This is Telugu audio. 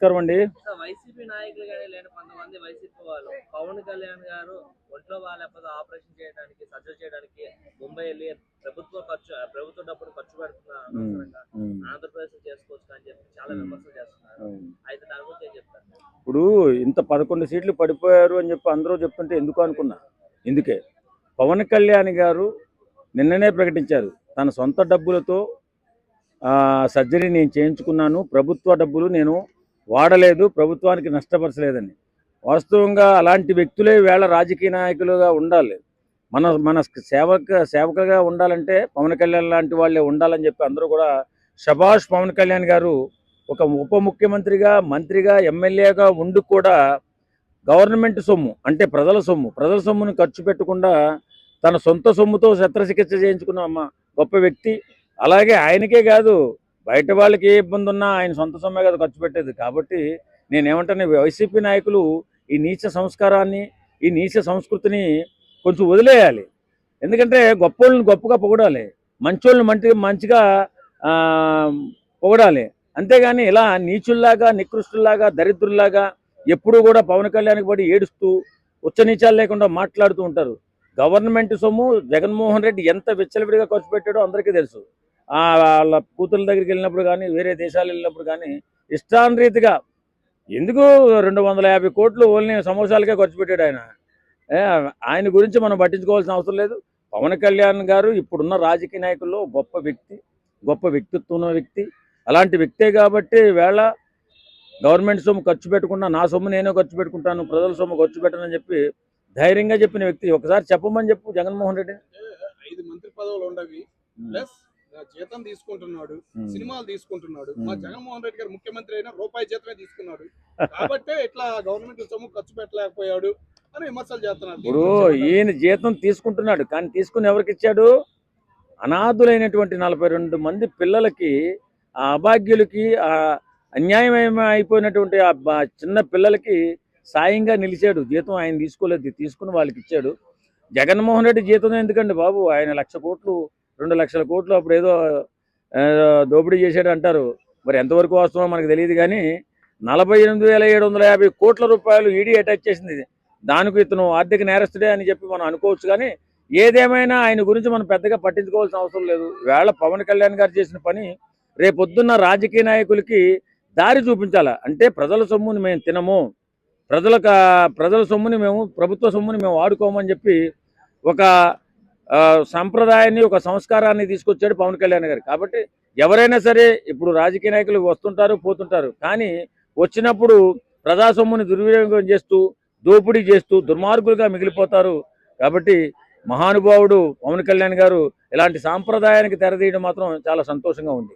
నమస్కారం అండి. వైసీపీ నాయకులు గానీ లేని కొంతమంది వైసీపీ వాళ్ళు పవన్ కళ్యాణ్ గారు ఒంట్లో లేకపోతే ఆపరేషన్ చేయడానికి సర్జరీ చేయడానికి ముంబై వెళ్ళి ప్రభుత్వ డబ్బును ఖర్చు పెడుతున్నారు అనవసరంగా ఆంధ్రప్రదేశ్ చేసుకోవచ్చు అని చెప్పి చాలా విమర్శలు చేస్తున్నారు. అయితే దాని గురించి ఏం చెప్తారు? ఇప్పుడు ఇంత 11 సీట్లు పడిపోయారు అని చెప్పి అందరూ చెప్తుంటే ఎందుకు అనుకున్నా. ఇందుకే పవన్ కళ్యాణ్ గారు నిన్ననే ప్రకటించారు, తన సొంత డబ్బులతో సర్జరీ నేను చేయించుకున్నాను, ప్రభుత్వ డబ్బులు నేను వాడలేదు, ప్రభుత్వానికి నష్టపరచలేదని. వాస్తవంగా అలాంటి వ్యక్తులే వేళ రాజకీయ నాయకులుగా ఉండాలి. మన మన సేవకులుగా ఉండాలంటే పవన్ కళ్యాణ్ లాంటి వాళ్ళే ఉండాలని చెప్పి అందరూ కూడా శభాష్ పవన్ కళ్యాణ్ గారు ఒక ఉప ముఖ్యమంత్రిగా, మంత్రిగా, ఎమ్మెల్యేగా ఉండి కూడా గవర్నమెంట్ సొమ్ము అంటే ప్రజల సొమ్మును ఖర్చు పెట్టకుండా తన సొంత సొమ్ముతో శస్త్రచికిత్స చేయించుకున్న గొప్ప వ్యక్తి. అలాగే ఆయనకే కాదు, బయట వాళ్ళకి ఏ ఇబ్బంది ఉన్నా ఆయన సొంత సొమ్మే కదా ఖర్చు పెట్టేది. కాబట్టి నేనేమంటాను, వైసీపీ నాయకులు ఈ నీచ సంస్కారాన్ని, ఈ నీచ సంస్కృతిని కొంచెం వదిలేయాలి. ఎందుకంటే గొప్పోళ్ళని గొప్పగా పొగడాలి, మంచోళ్ళని మంచిగా పొగడాలి. అంతేగాని ఇలా నీచుల్లాగా, నికృష్టుల్లాగా, దరిద్రుల్లాగా ఎప్పుడూ కూడా పవన్ కళ్యాణ్కి పడి ఏడుస్తూ ఉచ్చనీచాలు లేకుండా మాట్లాడుతూ ఉంటారు. గవర్నమెంట్ సొమ్ము జగన్మోహన్ రెడ్డి ఎంత విచ్చలవిడిగా ఖర్చు పెట్టాడో అందరికీ తెలుసు. వాళ్ళ కూతుర్ల దగ్గరికి వెళ్ళినప్పుడు కానీ, వేరే దేశాలు వెళ్ళినప్పుడు కానీ ఇష్టానురీతిగా ఎందుకు 250 కోట్లు ఓన్లీ సమోసాలకే ఖర్చు పెట్టాడు ఆయన. ఆయన గురించి మనం పట్టించుకోవాల్సిన అవసరం లేదు. పవన్ కళ్యాణ్ గారు ఇప్పుడున్న రాజకీయ నాయకుల్లో గొప్ప వ్యక్తిత్వం ఉన్న వ్యక్తి. అలాంటి వ్యక్తే కాబట్టి వేళ గవర్నమెంట్ సొమ్ము ఖర్చు పెట్టకుండా నా సొమ్ము నేనే ఖర్చు పెట్టుకుంటాను, ప్రజల సొమ్ము ఖర్చు పెట్టనని చెప్పి ధైర్యంగా చెప్పిన వ్యక్తి. ఒకసారి చెప్పమని చెప్పు జగన్మోహన్ రెడ్డి. 5 మంత్రి పదవులు ఉండవి, ప్లస్ జీతం తీసుకుంటున్నాడు, సినిమాలు తీసుకుంటున్నాడు. మా జగన్మోహన్ రెడ్డి గారు ముఖ్యమంత్రి అయినా రూపాయి జీతమే తీసుకున్నాడు కాబట్టి ఇట్లా గవర్నమెంట్ సొమ్ము ఖర్చు పెట్టలేకపోయాడు అని విమర్శలు చేస్తున్నారు. ఇప్పుడు ఈయన జీతం తీసుకుంటున్నాడు, కానీ తీసుకుని ఎవరికి ఇచ్చాడు? అనాథులైనటువంటి 42 మంది పిల్లలకి, ఆ అభాగ్యులకి, ఆ అన్యాయం అయిపోయినటువంటి ఆ చిన్న పిల్లలకి సాయంగా నిలిచాడు. జీతం ఆయన తీసుకోలేదు, తీసుకుని వాళ్ళకి ఇచ్చాడు. జగన్మోహన్ రెడ్డి జీతం ఎందుకండి బాబు? ఆయన 1,00,000 కోట్లు 2 లక్షల కోట్లు అప్పుడు ఏదో దోపిడీ చేశాడు అంటారు. మరి ఎంతవరకు వాస్తవమో మనకు తెలియదు. కానీ 48,750 కోట్ల రూపాయలు ఈడీ అటాచ్ చేసింది. దానికి ఇతను ఆర్థిక నేరస్తుడే అని చెప్పి మనం అనుకోవచ్చు. కానీ ఏదేమైనా ఆయన గురించి మనం పెద్దగా పట్టించుకోవాల్సిన అవసరం లేదు. వేళ పవన్ కళ్యాణ్ గారు చేసిన పని రేపొద్దున్న రాజకీయ నాయకులకి దారి చూపించాలా. అంటే ప్రజల సొమ్ముని మేము తినము, ప్రజల సొమ్ముని మేము, ప్రభుత్వ సొమ్ముని మేము వాడుకోమని చెప్పి ఒక సంప్రదాయాన్ని, ఒక సంస్కారాన్ని తీసుకొచ్చాడు పవన్ కళ్యాణ్ గారు. కాబట్టి ఎవరైనా సరే ఇప్పుడు రాజకీయ నాయకులు వస్తుంటారు, పోతుంటారు. కానీ వచ్చినప్పుడు ప్రజా సొమ్ముని దుర్వినియోగం చేస్తూ, దోపిడీ చేస్తూ దుర్మార్గులుగా మిగిలిపోతారు. కాబట్టి మహానుభావుడు పవన్ కళ్యాణ్ గారు ఇలాంటి సాంప్రదాయానికి తెరదీయడం మాత్రం చాలా సంతోషంగా ఉంది.